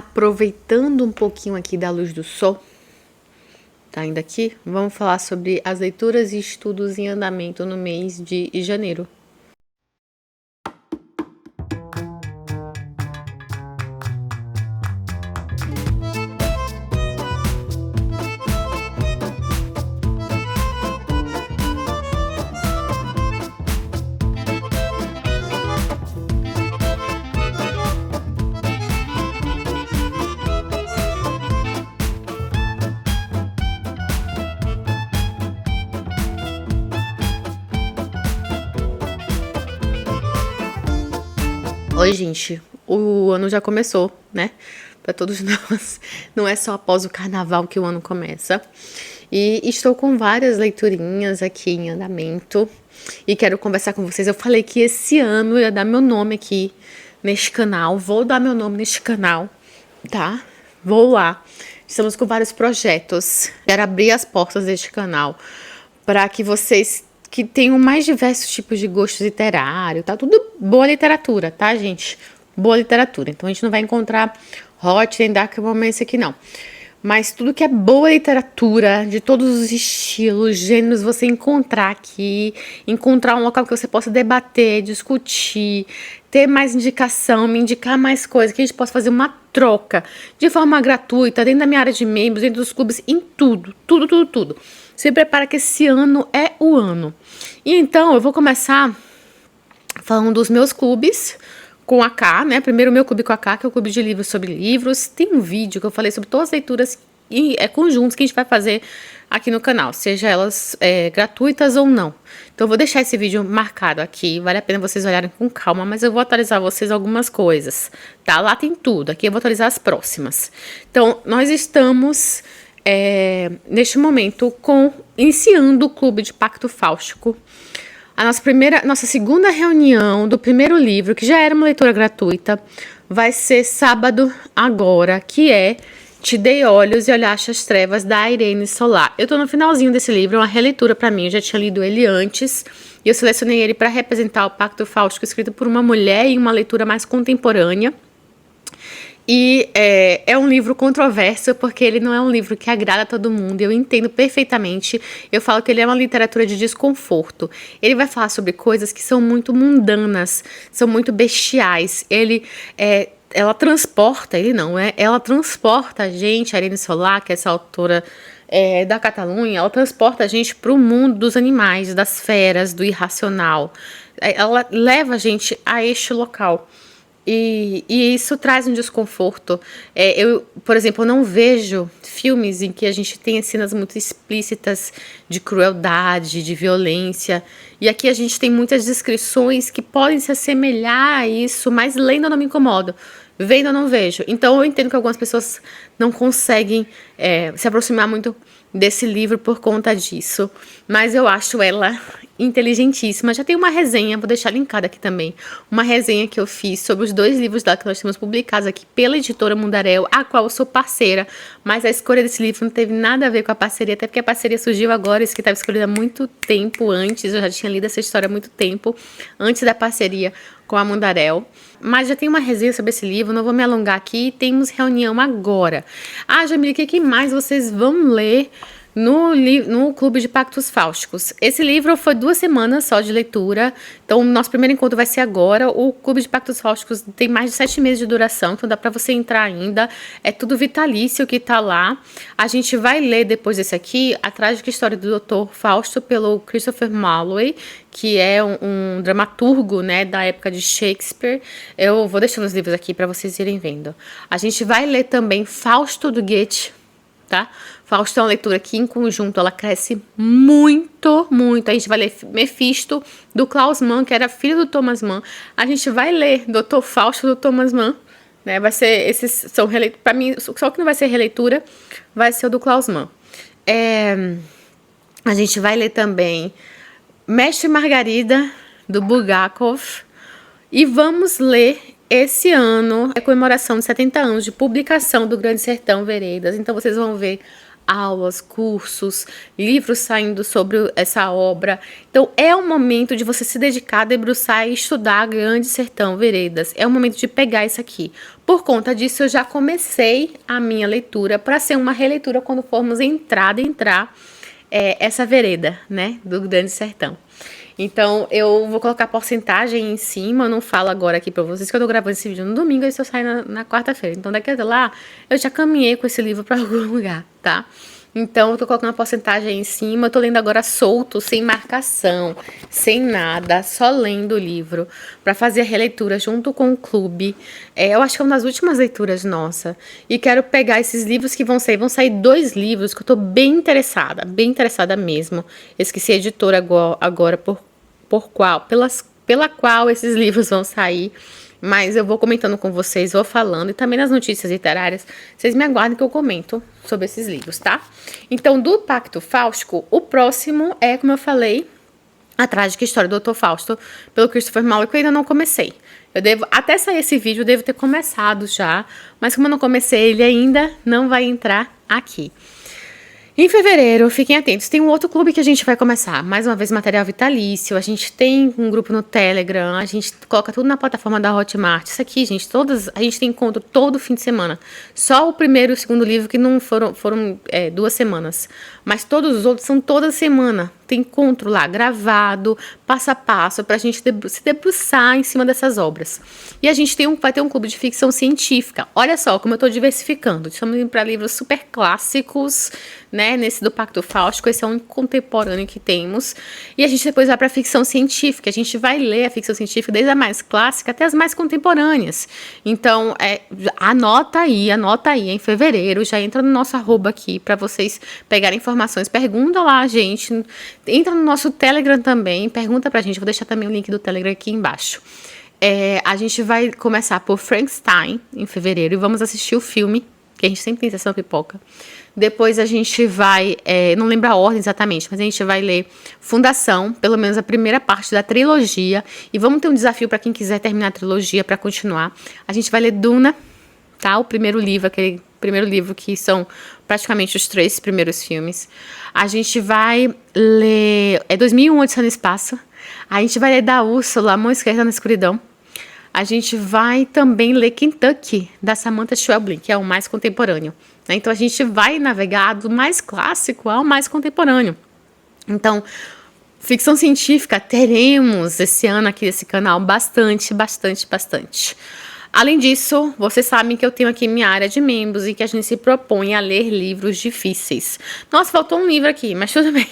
aproveitando um pouquinho aqui da luz do sol, tá indo aqui, vamos falar sobre as leituras e estudos em andamento no mês de janeiro. Oi, gente, o ano já começou, né? Para todos nós, não é só após o carnaval que o ano começa. E estou com várias leiturinhas aqui em andamento e quero conversar com vocês. Eu falei que esse ano eu ia dar meu nome aqui neste canal, vou dar meu nome neste canal, tá? Vou lá. Estamos com vários projetos. Quero abrir as portas deste canal para que vocês que tenham mais diversos tipos de gostos literários, tá? Tudo boa literatura, tá, gente? Boa literatura. Então, a gente não vai encontrar hot nem dark romance aqui, não. Mas tudo que é boa literatura, de todos os estilos, gêneros, você encontrar aqui, encontrar um local que você possa debater, discutir, ter mais indicação, me indicar mais coisas, que a gente possa fazer uma troca de forma gratuita, dentro da minha área de membros, dentro dos clubes, em tudo, tudo. Se prepara que esse ano é o ano. E então, eu vou começar falando dos meus clubes com a K, né? Primeiro o meu clube com a K, que é o clube de livros sobre livros. Tem um vídeo que eu falei sobre todas as leituras e conjuntos que a gente vai fazer aqui no canal, seja elas gratuitas ou não. Então eu vou deixar esse vídeo marcado aqui, vale a pena vocês olharem com calma, mas eu vou atualizar vocês algumas coisas, tá? Lá tem tudo, aqui eu vou atualizar as próximas. Então, nós estamos neste momento iniciando o clube de Pacto Fáustico. A nossa segunda reunião do primeiro livro, que já era uma leitura gratuita, vai ser sábado agora, que é Te Dei Olhos e Olhaste as Trevas, da Irene Solar. Eu tô no finalzinho desse livro, é uma releitura para mim, eu já tinha lido ele antes, e eu selecionei ele para representar o Pacto Fáustico, escrito por uma mulher em uma leitura mais contemporânea. E é um livro controverso, porque ele não é um livro que agrada a todo mundo, eu entendo perfeitamente. Eu falo que ele é uma literatura de desconforto. Ele vai falar sobre coisas que são muito mundanas, são muito bestiais. Ela transporta a gente, a Irene Solar, que é essa autora da Catalunha, ela transporta a gente para o mundo dos animais, das feras, do irracional. Ela leva a gente a este local. E isso traz um desconforto. Por exemplo, eu não vejo filmes em que a gente tem cenas muito explícitas de crueldade, de violência. E aqui a gente tem muitas descrições que podem se assemelhar a isso, mas lendo eu não me incomodo. Vendo eu não vejo. Então eu entendo que algumas pessoas não conseguem se aproximar muito desse livro por conta disso. Mas eu acho ela inteligentíssima. Já tem uma resenha, vou deixar linkada aqui também, uma resenha que eu fiz sobre os 2 livros dela que nós temos publicados aqui pela editora Mundaréu, a qual eu sou parceira, mas a escolha desse livro não teve nada a ver com a parceria, até porque a parceria surgiu agora, isso que estava escolhido há muito tempo antes, eu já tinha lido essa história há muito tempo, antes da parceria com a Mundaréu. Mas já tem uma resenha sobre esse livro, não vou me alongar aqui, temos reunião agora. Jamile, o que mais vocês vão ler no Clube de Pactos Fáusticos? Esse livro foi 2 semanas só de leitura, então o nosso primeiro encontro vai ser agora. O Clube de Pactos Fáusticos tem mais de 7 meses de duração, então dá para você entrar ainda, é tudo vitalício que tá lá. A gente vai ler depois desse aqui A Trágica História do Dr. Fausto, pelo Christopher Marlowe, que é um dramaturgo, né, da época de Shakespeare. Eu vou deixando os livros aqui para vocês irem vendo. A gente vai ler também Fausto do Goethe, tá? Fausto é uma leitura que, em conjunto, ela cresce muito. A gente vai ler Mefisto, do Klaus Mann, que era filho do Thomas Mann. A gente vai ler Dr. Fausto, do Thomas Mann, né? Vai ser, esses são releituras. Para mim, só que não vai ser releitura, vai ser o do Klaus Mann. A gente vai ler também Mestre e Margarida, do Bulgakov. E vamos ler esse ano a comemoração de 70 anos de publicação do Grande Sertão Veredas. Então vocês vão ver aulas, cursos, livros saindo sobre essa obra. Então, é um momento de você se dedicar, debruçar e estudar Grande Sertão Veredas. É o momento de pegar isso aqui. Por conta disso, eu já comecei a minha leitura para ser uma releitura quando formos entrar essa vereda, né, do Grande Sertão. Então, eu vou colocar porcentagem em cima, eu não falo agora aqui pra vocês que eu tô gravando esse vídeo no domingo, e isso sai na quarta-feira. Então, daqui até lá, eu já caminhei com esse livro pra algum lugar, tá? Então, eu tô colocando a porcentagem em cima, eu tô lendo agora solto, sem marcação, sem nada, só lendo o livro, pra fazer a releitura junto com o clube. Eu acho que é uma das últimas leituras nossa. E quero pegar esses livros que vão sair 2 livros que eu tô bem interessada mesmo. Esqueci a editora agora pela qual esses livros vão sair. Mas eu vou comentando com vocês, vou falando. E também nas notícias literárias, vocês me aguardem que eu comento sobre esses livros, tá? Então, do Pacto Faustico, o próximo é, como eu falei, A Trágica História do Dr. Fausto, pelo Christopher Marlowe, que eu ainda não comecei. Até sair esse vídeo, eu devo ter começado já. Mas como eu não comecei, ele ainda não vai entrar aqui. Em fevereiro, fiquem atentos, tem um outro clube que a gente vai começar. Mais uma vez, material vitalício. A gente tem um grupo no Telegram. A gente coloca tudo na plataforma da Hotmart. Isso aqui, gente, a gente tem encontro todo fim de semana. Só o primeiro e o segundo livro que não foram 2 semanas. Mas todos os outros são toda semana. Tem encontro lá, gravado, passo a passo, pra gente se debruçar em cima dessas obras. E a gente vai ter um clube de ficção científica. Olha só como eu tô diversificando. Estamos indo para livros super clássicos, né? Nesse do Pacto Faustico, esse é um contemporâneo que temos. E a gente depois vai para ficção científica. A gente vai ler a ficção científica desde a mais clássica até as mais contemporâneas. Então, anota aí, em fevereiro, já entra no nosso arroba aqui para vocês pegarem informações. Pergunta lá, gente. Entra no nosso Telegram também, pergunta pra gente. Vou deixar também o link do Telegram aqui embaixo. A gente vai começar por Frankenstein em fevereiro e vamos assistir o filme, que a gente sempre tem sessão pipoca. Depois a gente vai, não lembro a ordem exatamente, mas a gente vai ler Fundação, pelo menos a primeira parte da trilogia. E vamos ter um desafio para quem quiser terminar a trilogia para continuar. A gente vai ler Duna, tá? O primeiro livro, aquele primeiro livro que são praticamente os 3 primeiros filmes. A gente vai ler 2001, Odisseia no Espaço. A gente vai ler da Úrsula, A Mão Esquerda na Escuridão. A gente vai também ler Kentucky, da Samantha Schweblin, que é o mais contemporâneo. Né? Então, a gente vai navegar do mais clássico ao mais contemporâneo. Então, ficção científica teremos esse ano aqui nesse canal bastante. Além disso, vocês sabem que eu tenho aqui minha área de membros e que a gente se propõe a ler livros difíceis. Nossa, faltou um livro aqui, mas tudo bem.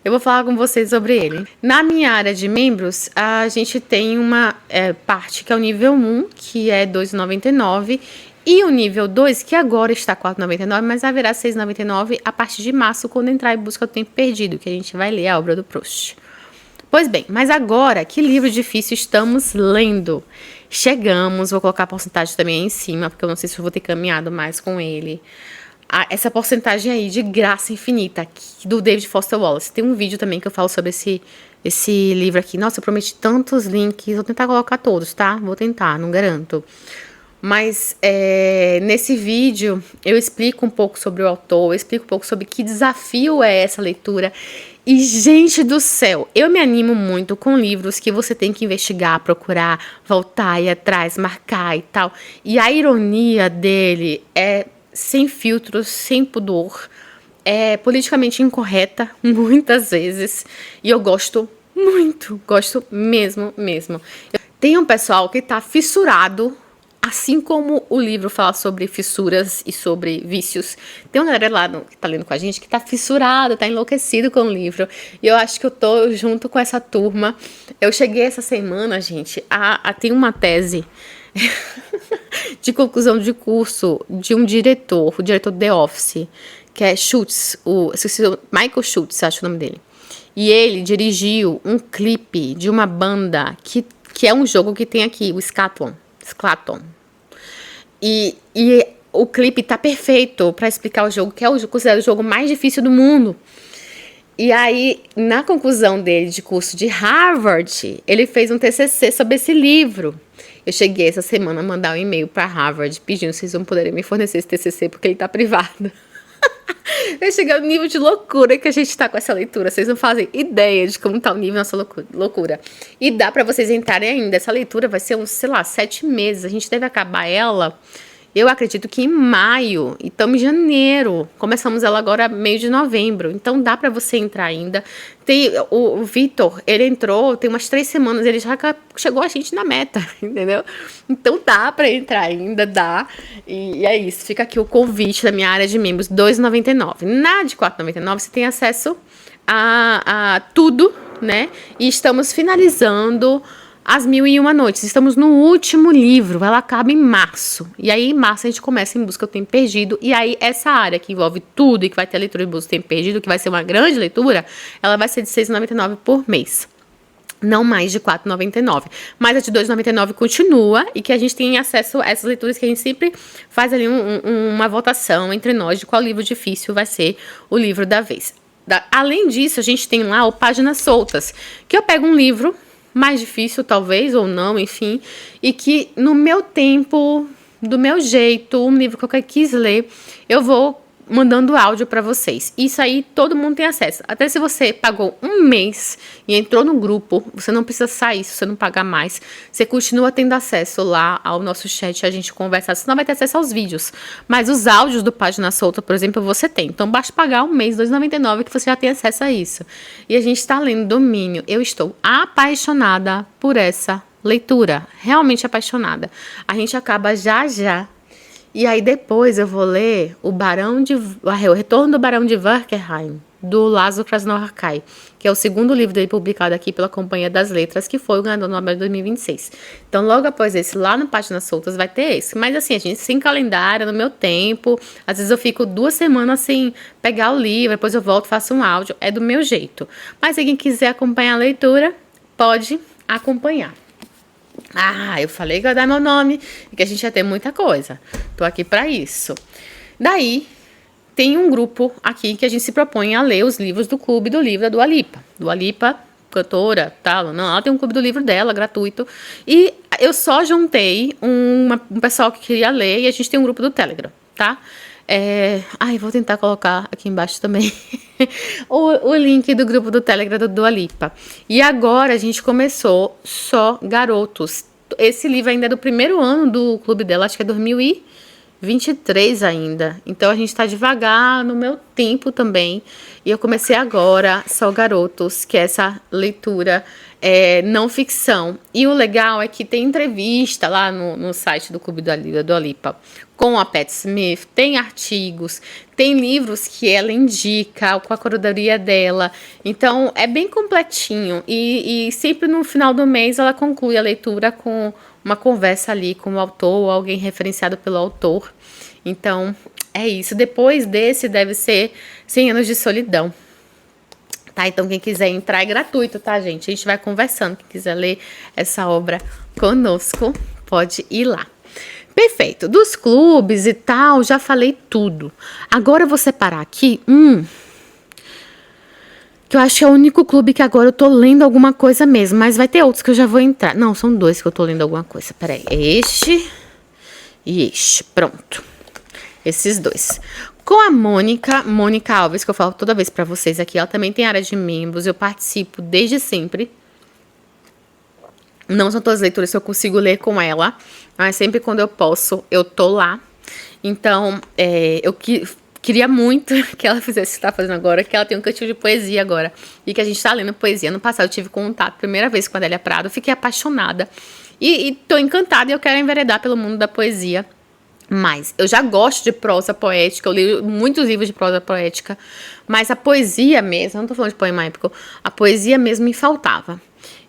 Eu vou falar com vocês sobre ele. Na minha área de membros, a gente tem uma parte que é o nível 1, que é R$ 2,99, e o nível 2, que agora está R$ 4,99, mas haverá R$ 6,99 a partir de março, quando entrar em Busca do Tempo Perdido, que a gente vai ler a obra do Proust. Pois bem, mas agora, que livro difícil estamos lendo? Chegamos, vou colocar a porcentagem também aí em cima, porque eu não sei se eu vou ter caminhado mais com ele. Essa porcentagem aí de Graça Infinita, do David Foster Wallace. Tem um vídeo também que eu falo sobre esse livro aqui. Nossa, eu prometi tantos links, vou tentar colocar todos, tá? Vou tentar, não garanto. Mas nesse vídeo eu explico um pouco sobre o autor, eu explico um pouco sobre que desafio é essa leitura. E, gente do céu, eu me animo muito com livros que você tem que investigar, procurar, voltar, ir atrás, marcar e tal. E a ironia dele é sem filtros, sem pudor, é politicamente incorreta, muitas vezes. E eu gosto muito, gosto mesmo. Tem um pessoal que tá fissurado, assim como o livro fala sobre fissuras e sobre vícios. Tem uma galera lá que tá lendo com a gente que tá fissurado, tá enlouquecido com o livro. E eu acho que eu tô junto com essa turma. Eu cheguei essa semana, gente, a ter uma tese de conclusão de curso de um diretor, o diretor de The Office, que é Schultz, Michael Schultz, acho o nome dele. E ele dirigiu um clipe de uma banda que é um jogo que tem aqui, o Scathlon. E o clipe tá perfeito para explicar o jogo, que é considerado o jogo mais difícil do mundo. E aí, na conclusão dele de curso de Harvard, ele fez um TCC sobre esse livro. Eu cheguei essa semana a mandar um e-mail para Harvard pedindo se vocês vão poderem me fornecer esse TCC, porque ele tá privado. Vai chegar no nível de loucura que a gente tá com essa leitura. Vocês não fazem ideia de como tá o nível da nossa loucura. E dá pra vocês entrarem ainda. Essa leitura vai ser uns, sei lá, 7 meses. A gente deve acabar ela, eu acredito que em maio. E estamos em janeiro. Começamos ela agora meio de novembro. Então dá pra você entrar ainda. Tem o Vitor, ele entrou tem umas 3 semanas. Ele já chegou a gente na meta, entendeu? Então dá pra entrar ainda, dá. E é isso. Fica aqui o convite da minha área de membros, R$ 2,99. Na de R$ 4,99 você tem acesso a tudo, né? E estamos finalizando As Mil e Uma Noites. Estamos no último livro, ela acaba em março. E aí, em março, a gente começa Em Busca do Tempo Perdido. E aí, essa área que envolve tudo e que vai ter a leitura Em Busca do Tempo Perdido, que vai ser uma grande leitura, ela vai ser de R$ 6,99 por mês. Não mais de R$ 4,99. Mas a de R$ 2,99 continua e que a gente tem acesso a essas leituras que a gente sempre faz ali uma votação entre nós de qual livro difícil vai ser o livro da vez. Além disso, a gente tem lá o Páginas Soltas, que eu pego um livro mais difícil, talvez, ou não, enfim, e que no meu tempo, do meu jeito, um livro que eu quis ler, eu vou mandando áudio para vocês. Isso aí todo mundo tem acesso. Até se você pagou um mês e entrou no grupo, você não precisa sair se você não pagar mais. Você continua tendo acesso lá ao nosso chat, a gente conversa. Você não vai ter acesso aos vídeos, mas os áudios do Página Solta, por exemplo, você tem. Então basta pagar um mês, R$ 2,99, que você já tem acesso a isso. E a gente está lendo Domínio. Eu estou apaixonada por essa leitura. Realmente apaixonada. A gente acaba já já. E aí depois eu vou ler o Retorno do Barão de Verkerheim, do Laszlo Krasnohorkai, que é o segundo livro dele publicado aqui pela Companhia das Letras, que foi o ganhador do Nobel de 2026. Então, logo após esse, lá no Páginas Soltas, vai ter esse. Mas assim, a gente sem calendário, no meu tempo. Às vezes eu fico 2 semanas sem pegar o livro, depois eu volto, faço um áudio. É do meu jeito. Mas se quem quiser acompanhar a leitura, pode acompanhar. Eu falei que ia dar meu nome e que a gente ia ter muita coisa. Tô aqui pra isso. Daí, tem um grupo aqui que a gente se propõe a ler os livros do Clube do Livro da Dua Lipa. Dua Lipa, cantora, tal. Não, ela tem um clube do livro dela, gratuito. E eu só juntei um pessoal que queria ler e a gente tem um grupo do Telegram, tá? Vou tentar colocar aqui embaixo também o link do grupo do Telegram do Dua Lipa. E agora a gente começou Só Garotos. Esse livro ainda é do primeiro ano do clube dela, acho que é 2023 ainda. Então a gente tá devagar no meu tempo também. E eu comecei agora Só Garotos, que é essa leitura não ficção. E o legal é que tem entrevista lá no site do Clube da Dua Lipa com a Pat Smith, tem artigos, tem livros que ela indica com a curadoria dela. Então é bem completinho. E sempre no final do mês ela conclui a leitura com uma conversa ali com o autor ou alguém referenciado pelo autor. Então é isso. Depois desse deve ser 100 Anos de Solidão. Tá, então quem quiser entrar é gratuito, tá, gente? A gente vai conversando. Quem quiser ler essa obra conosco, pode ir lá. Perfeito. Dos clubes e tal, já falei tudo. Agora eu vou separar aqui que eu acho que é o único clube que agora eu tô lendo alguma coisa mesmo. Mas vai ter outros que eu já vou entrar. Não, são 2 que eu tô lendo alguma coisa. Peraí, este e este. Pronto. Esses 2. Com a Mônica Alves, que eu falo toda vez pra vocês aqui, ela também tem área de membros, eu participo desde sempre. Não são todas as leituras que eu consigo ler com ela, mas sempre quando eu posso, eu tô lá. Então, eu queria muito que ela fizesse o que tá fazendo agora, que ela tem um cantinho de poesia agora, e que a gente tá lendo poesia. No passado eu tive contato, primeira vez com a Adélia Prado, fiquei apaixonada. E tô encantada e eu quero enveredar pelo mundo da poesia. Mas eu já gosto de prosa poética, eu li muitos livros de prosa poética, mas a poesia mesmo, eu não tô falando de poema épico, a poesia mesmo me faltava.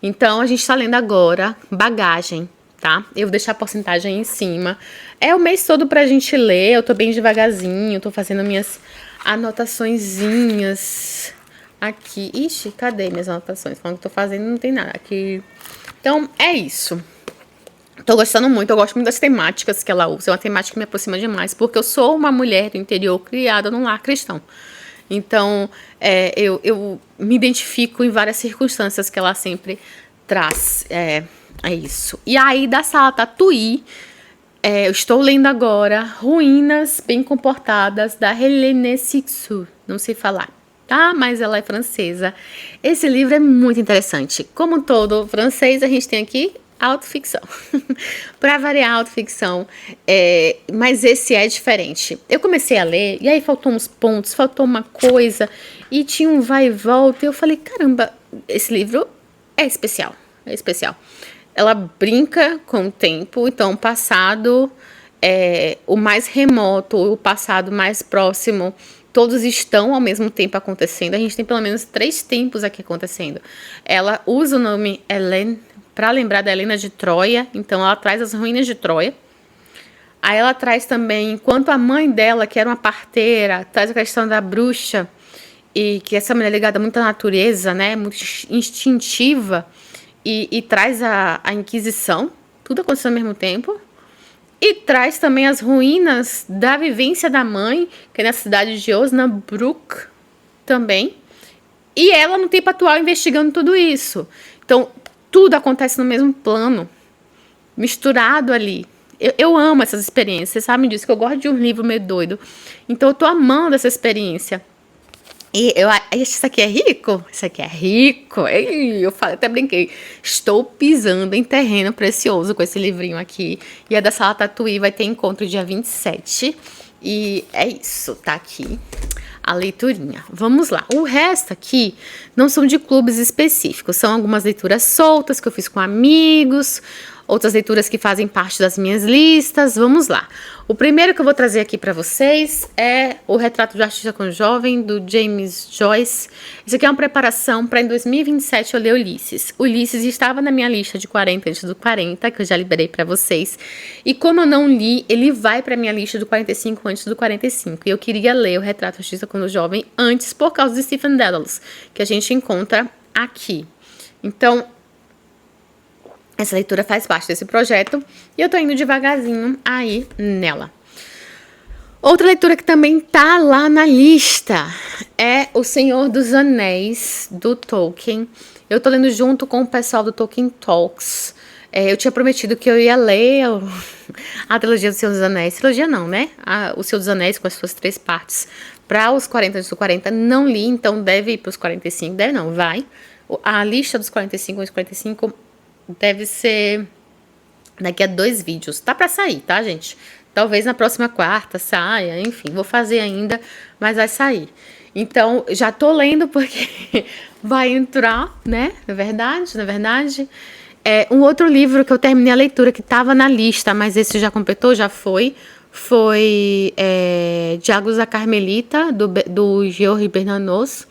Então a gente tá lendo agora Bagagem, tá? Eu vou deixar a porcentagem aí em cima. É o mês todo pra gente ler, eu tô bem devagarzinho, tô fazendo minhas anotaçõezinhas aqui. Ixi, cadê minhas anotações? Falando que tô fazendo, não tem nada aqui. Então é isso. Tô gostando muito, eu gosto muito das temáticas que ela usa. É uma temática que me aproxima demais, porque eu sou uma mulher do interior criada num lar cristão. Então, eu me identifico em várias circunstâncias que ela sempre traz. É isso. E aí, da Sala Tatuí, Eu estou lendo agora Ruínas Bem Comportadas, da Helene Cixous. Não sei falar, tá? Mas ela é francesa. Esse livro é muito interessante. Como todo francês, a gente tem aqui autoficção. Para variar, autoficção. Mas esse é diferente. Eu comecei a ler, e aí faltou uns pontos, faltou uma coisa, e tinha um vai e volta, e eu falei, caramba, esse livro é especial. É especial. Ela brinca com o tempo, então o passado, o mais remoto, o passado mais próximo, todos estão ao mesmo tempo acontecendo. A gente tem pelo menos 3 tempos aqui acontecendo. Ela usa o nome Helene para lembrar da Helena de Troia, então ela traz as ruínas de Troia. Aí ela traz também, enquanto a mãe dela, que era uma parteira, traz a questão da bruxa, e que essa mulher é ligada muito à natureza, né, muito instintiva, e traz a Inquisição, tudo acontecendo ao mesmo tempo. E traz também as ruínas da vivência da mãe, que é na cidade de Osnabrück também. E ela, no tempo atual, investigando tudo isso. Então, tudo acontece no mesmo plano, misturado ali. Eu amo essas experiências, vocês sabem disso, que eu gosto de um livro meio doido. Então, eu tô amando essa experiência. E eu acho que isso aqui é rico. Isso aqui é rico. Eu falei, até brinquei. Estou pisando em terreno precioso com esse livrinho aqui. E a da Sala Tatuí vai ter encontro dia 27. E é isso, tá aqui a leiturinha. Vamos lá. O resto aqui não são de clubes específicos. São algumas leituras soltas que eu fiz com amigos. Outras leituras que fazem parte das minhas listas. Vamos lá. O primeiro que eu vou trazer aqui para vocês é o Retrato de Artista com Jovem, do James Joyce. Isso aqui é uma preparação para em 2027 eu ler Ulisses. Ulisses estava na minha lista de 40 antes do 40, que eu já liberei para vocês. E como eu não li, ele vai para minha lista do 45 antes do 45. E eu queria ler o Retrato de Artista com Jovem antes por causa de Stephen Dedalus, que a gente encontra aqui. Então, essa leitura faz parte desse projeto e eu tô indo devagarzinho aí nela. Outra leitura que também tá lá na lista é O Senhor dos Anéis, do Tolkien. Eu tô lendo junto com o pessoal do Tolkien Talks. Eu tinha prometido que eu ia ler a trilogia do Senhor dos Anéis. Trilogia não, né? O Senhor dos Anéis com as suas 3 partes. Para os 40 antes do 40, não li, então deve ir para os 45. Deve não, vai. A lista dos 45 antes do 45... deve ser daqui a 2 vídeos. Tá pra sair, tá, gente? Talvez na próxima quarta saia, enfim, vou fazer ainda, mas vai sair. Então, já tô lendo porque vai entrar, né? Não é verdade? Não é verdade? Um outro livro que eu terminei a leitura, que tava na lista, mas esse já completou, já foi Diálogos da Carmelita, do Georges Bernanos.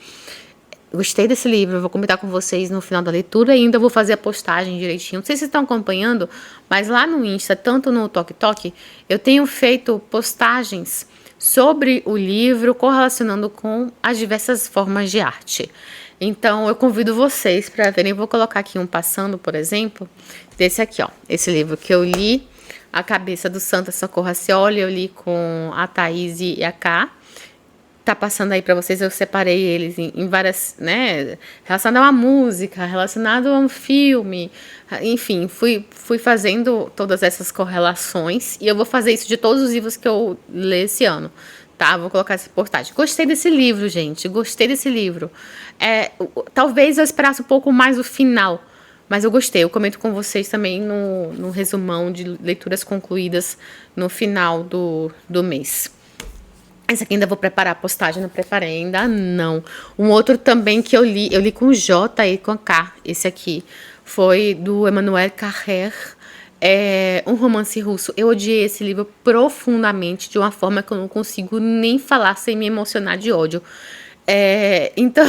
Gostei desse livro, vou comentar com vocês no final da leitura e ainda vou fazer a postagem direitinho. Não sei se vocês estão acompanhando, mas lá no Insta, tanto no TokTok, eu tenho feito postagens sobre o livro correlacionando com as diversas formas de arte. Então, eu convido vocês para verem. Vou colocar aqui um passando, por exemplo, desse aqui, ó. Esse livro que eu li, A Cabeça do Santa Socorro Racioli, eu li com a Thaís e a Ká. Tá passando aí para vocês, eu separei eles em várias, né, relacionado a uma música, relacionado a um filme, enfim, fui fazendo todas essas correlações e eu vou fazer isso de todos os livros que eu ler esse ano, tá? Vou colocar essa postagem. Gostei desse livro, gente, gostei desse livro. Talvez eu esperasse um pouco mais o final, mas eu gostei. Eu comento com vocês também no resumão de leituras concluídas no final do mês. Esse aqui ainda vou preparar a postagem, não preparei ainda não. Um outro também que eu li com J e com K, esse aqui, foi do Emmanuel Carrère, um romance russo. Eu odiei esse livro profundamente, de uma forma que eu não consigo nem falar sem me emocionar de ódio. Então,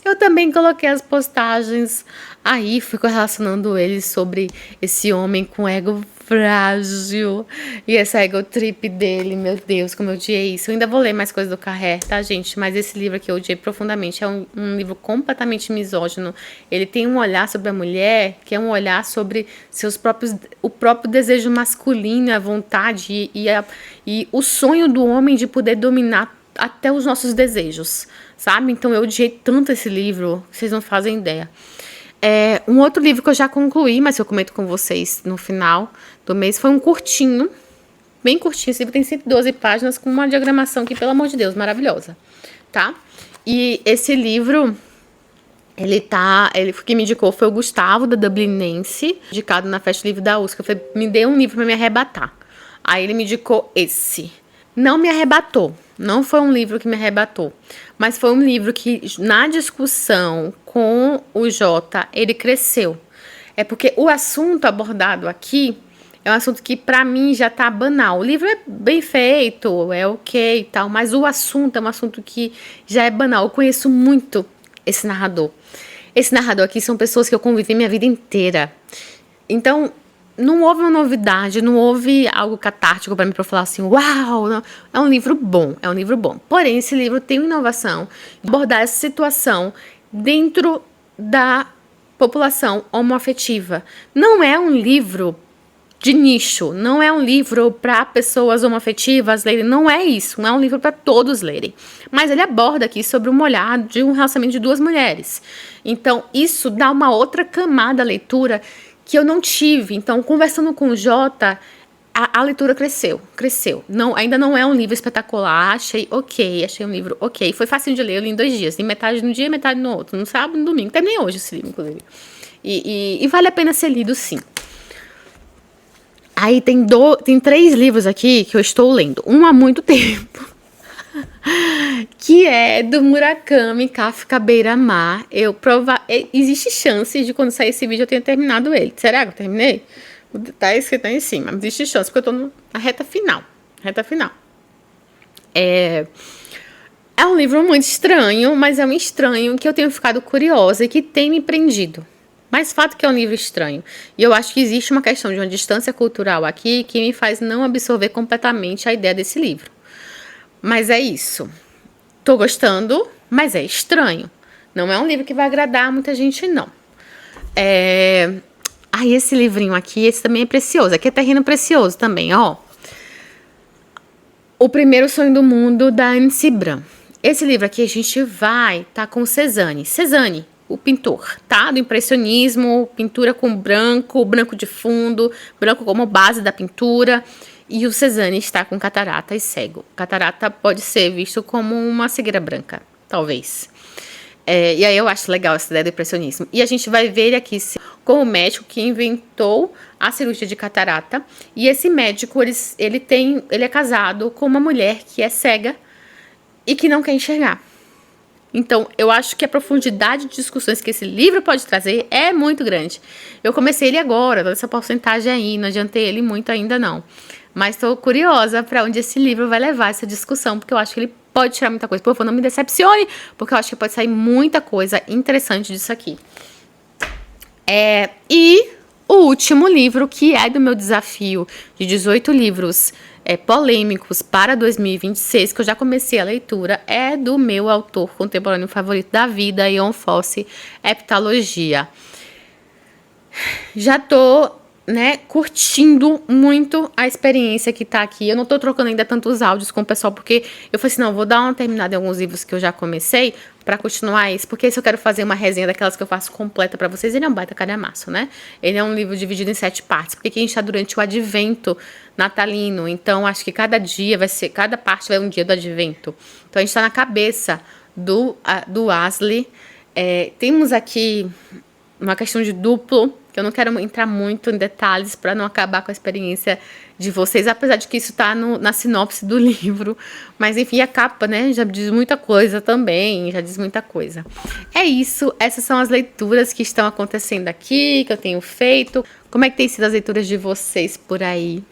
eu também coloquei as postagens aí, fui correlacionando eles sobre esse homem com ego frágil e essa ego trip dele, meu Deus, como eu odiei isso. Eu ainda vou ler mais coisas do Carrère, tá, gente? Mas esse livro aqui eu odiei profundamente, é um livro completamente misógino. Ele tem um olhar sobre a mulher, que é um olhar sobre o próprio desejo masculino, a vontade e o sonho do homem de poder dominar até os nossos desejos, sabe? Então eu odiei tanto esse livro, vocês não fazem ideia. Um outro livro que eu já concluí, mas eu comento com vocês no final, do mês. Foi um curtinho, bem curtinho. Esse livro tem 112 páginas com uma diagramação que, pelo amor de Deus, maravilhosa, tá? E esse livro, ele que me indicou foi o Gustavo, da Dublinense, indicado na Festa Livre da USP. Eu falei, me dê um livro pra me arrebatar. Aí ele me indicou esse. Não me arrebatou. Não foi um livro que me arrebatou. Mas foi um livro que, na discussão com o Jota, ele cresceu. É porque o assunto abordado aqui é um assunto que, pra mim, já tá banal. O livro é bem feito, é ok e tal, mas o assunto é um assunto que já é banal. Eu conheço muito esse narrador. Esse narrador aqui são pessoas que eu convivi minha vida inteira. Então, não houve uma novidade, não houve algo catártico pra mim pra falar assim, uau, não. É um livro bom, é um livro bom. Porém, esse livro tem uma inovação de abordar essa situação dentro da população homoafetiva. Não é um livro de nicho, não é um livro para pessoas homoafetivas lerem, não é isso, não é um livro para todos lerem. Mas ele aborda aqui sobre um olhar de um relacionamento de duas mulheres. Então, isso dá uma outra camada à leitura que eu não tive. Então, conversando com o Jota, a leitura cresceu. Não, ainda não é um livro espetacular, achei um livro ok. Foi fácil de ler, eu li em 2 dias, li metade no dia e metade no outro, no sábado e no domingo. Terminei hoje esse livro, inclusive. E vale a pena ser lido, sim. Aí tem 3 livros aqui que eu estou lendo, um há muito tempo, que é do Murakami Kafka Beira-Mar. Existe chance de quando sair esse vídeo eu tenha terminado ele. Será que eu terminei? Tá escrito aí em cima, mas existe chance, porque eu tô na reta final. É um livro muito estranho, mas é um estranho que eu tenho ficado curiosa e que tem me prendido. Mas fato que é um livro estranho. E eu acho que existe uma questão de uma distância cultural aqui que me faz não absorver completamente a ideia desse livro. Mas é isso. Tô gostando, mas é estranho. Não é um livro que vai agradar muita gente, não. Esse livrinho aqui, esse também é precioso. Aqui é Terreno Precioso também, ó. O Primeiro Sonho do Mundo, da Anne Cibran. Esse livro aqui a gente vai com Cezanne, o pintor, tá? Do impressionismo, pintura com branco de fundo, branco como base da pintura. E o Cezanne está com catarata e cego. Catarata pode ser visto como uma cegueira branca, talvez. E aí eu acho legal essa ideia do impressionismo. E a gente vai ver ele aqui como o médico que inventou a cirurgia de catarata. E esse médico, ele é casado com uma mulher que é cega e que não quer enxergar. Então, eu acho que a profundidade de discussões que esse livro pode trazer é muito grande. Eu comecei ele agora, dessa porcentagem aí, não adiantei ele muito ainda não. Mas estou curiosa para onde esse livro vai levar essa discussão, porque eu acho que ele pode tirar muita coisa. Por favor, não me decepcione, porque eu acho que pode sair muita coisa interessante disso aqui. E o último livro, que é do meu desafio de 18 livros polêmicos para 2026, que eu já comecei a leitura, é do meu autor contemporâneo favorito da vida, Ion Fosse, Heptalogia. Já tô, curtindo muito a experiência que tá aqui. Eu não tô trocando ainda tantos áudios com o pessoal, porque eu falei assim, não, vou dar uma terminada em alguns livros que eu já comecei, pra continuar esse, porque se eu quero fazer uma resenha daquelas que eu faço completa pra vocês, ele é um baita calhamaço, né? Ele é um livro dividido em 7 partes, porque a gente tá durante o advento natalino, então acho que cada parte vai um dia do advento. Então a gente tá na cabeça do Asley. Temos aqui uma questão de duplo, que eu não quero entrar muito em detalhes para não acabar com a experiência de vocês, apesar de que isso tá na sinopse do livro, mas enfim, a capa, já diz muita coisa também, já diz muita coisa. É isso, essas são as leituras que estão acontecendo aqui, que eu tenho feito. Como é que tem sido as leituras de vocês por aí?